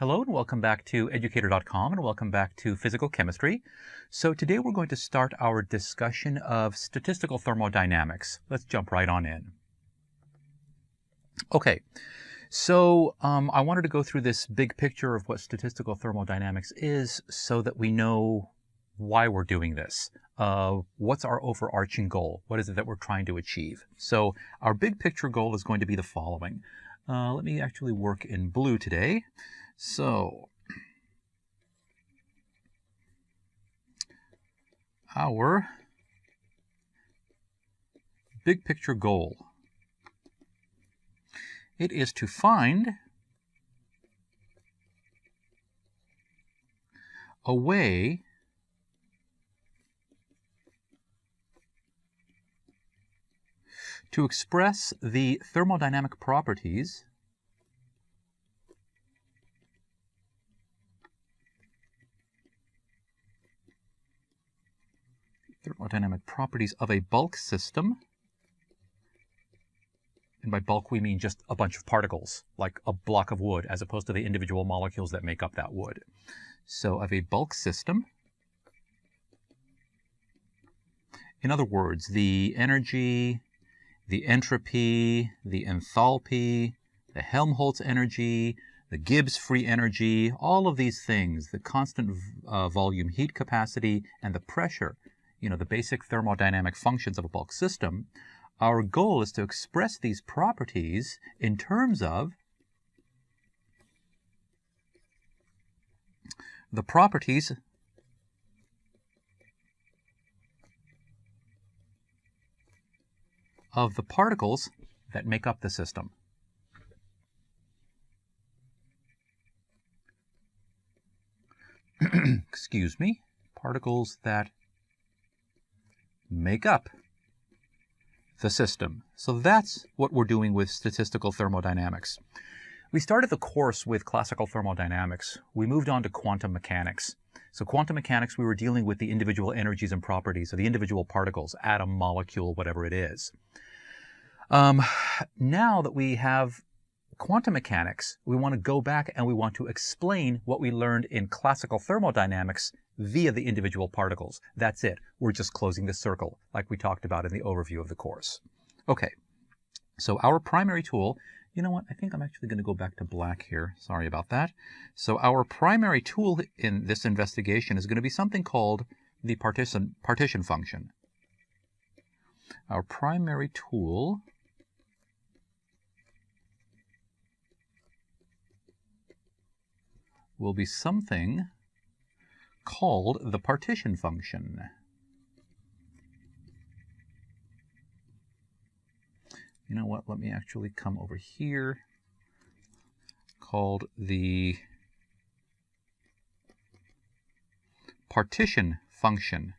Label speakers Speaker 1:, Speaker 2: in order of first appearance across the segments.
Speaker 1: Hello and welcome back to Educator.com and welcome back to physical chemistry. So today we're going to start our discussion of statistical thermodynamics. Let's jump right on in. Okay, so I wanted to go through this big picture of what statistical thermodynamics is so that we know why we're doing this. What's our overarching goal? What is it that we're trying to achieve? So our big picture goal is going to be the following. Let me actually work in blue today. So, our big picture goal, it is to find a way to express the thermodynamic properties of a bulk system. And by bulk we mean just a bunch of particles, like a block of wood, as opposed to the individual molecules that make up that wood. So of a bulk system, in other words, the energy, the entropy, the enthalpy, the Helmholtz energy, the Gibbs free energy, all of these things, the constant volume heat capacity, and the pressure, the basic thermodynamic functions of a bulk system, our goal is to express these properties in terms of the properties of the particles that make up the system. Excuse me, particles that make up the system. So that's what we're doing with statistical thermodynamics. We started the course with classical thermodynamics. We moved on to quantum mechanics. So quantum mechanics, we were dealing with the individual energies and properties of the individual particles, atom, molecule, whatever it is. Now that we have quantum mechanics, we want to go back and we want to explain what we learned in classical thermodynamics via the individual particles. That's it. We're just closing the circle, like we talked about in the overview of the course. Okay, so our primary tool, you know what, I think I'm actually going to go back to black here. Sorry about that. So our primary tool in this investigation is going to be something called the partition function. Our primary tool will be something called the partition function. You know what, let me actually come over here, called the partition function.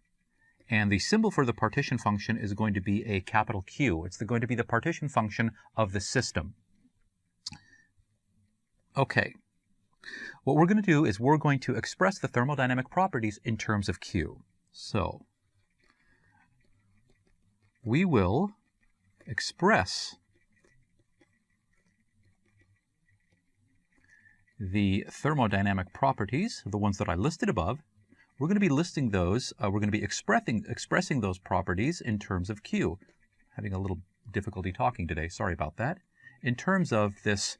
Speaker 1: And the symbol for the partition function is going to be a capital Q. It's going to be the partition function of the system. Okay. What we're going to do is we're going to express the thermodynamic properties in terms of Q. So we will express the thermodynamic properties, the ones that I listed above. We're going to be listing those, we're going to be expressing those properties in terms of Q. Having a little difficulty talking today, sorry about that. In terms of this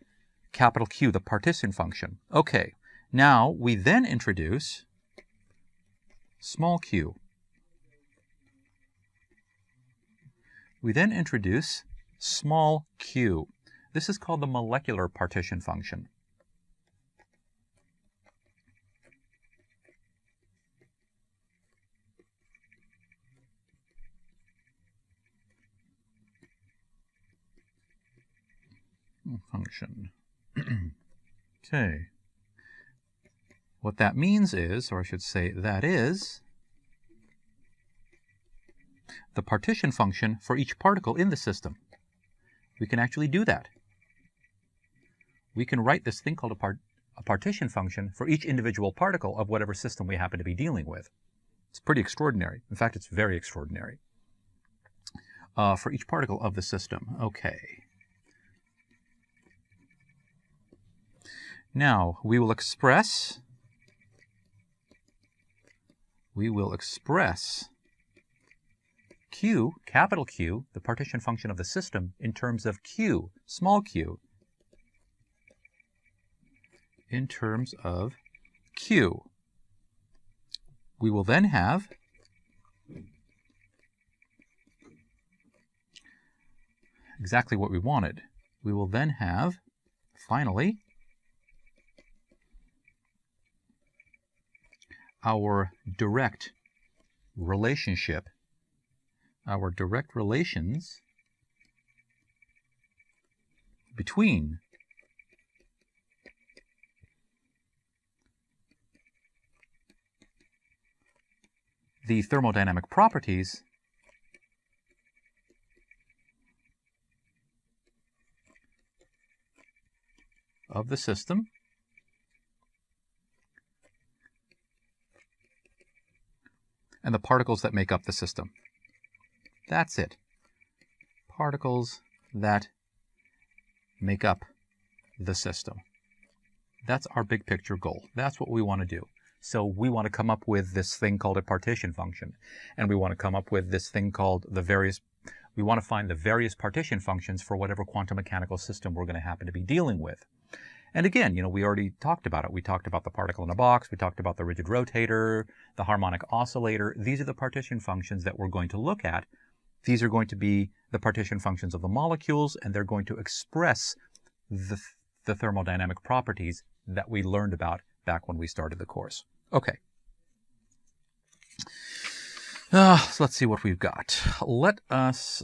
Speaker 1: capital Q, the partition function. Okay, now we then introduce small q. We then introduce small q. This is called the molecular partition function. Okay. What that means is, or I should say that is, the partition function for each particle in the system. We can actually do that. We can write this thing called a partition function for each individual particle of whatever system we happen to be dealing with. It's pretty extraordinary. In fact, it's very extraordinary. For each particle of the system. Okay. Now, we will express Q, capital Q, the partition function of the system, in terms of Q, small q, in terms of Q. We will then have exactly what we wanted. We will then have, finally, our direct relationship, our direct relations between the thermodynamic properties of the system and the particles that make up the system. That's it. Particles that make up the system. That's our big picture goal. That's what we want to do. So we want to come up with this thing called a partition function. And we want to come up with this thing called we want to find the various partition functions for whatever quantum mechanical system we're going to happen to be dealing with. And again, we already talked about it. We talked about the particle in a box. We talked about the rigid rotator, the harmonic oscillator. These are the partition functions that we're going to look at. These are going to be the partition functions of the molecules, and they're going to express the thermodynamic properties that we learned about back when we started the course. Okay. So let's see what we've got. Let us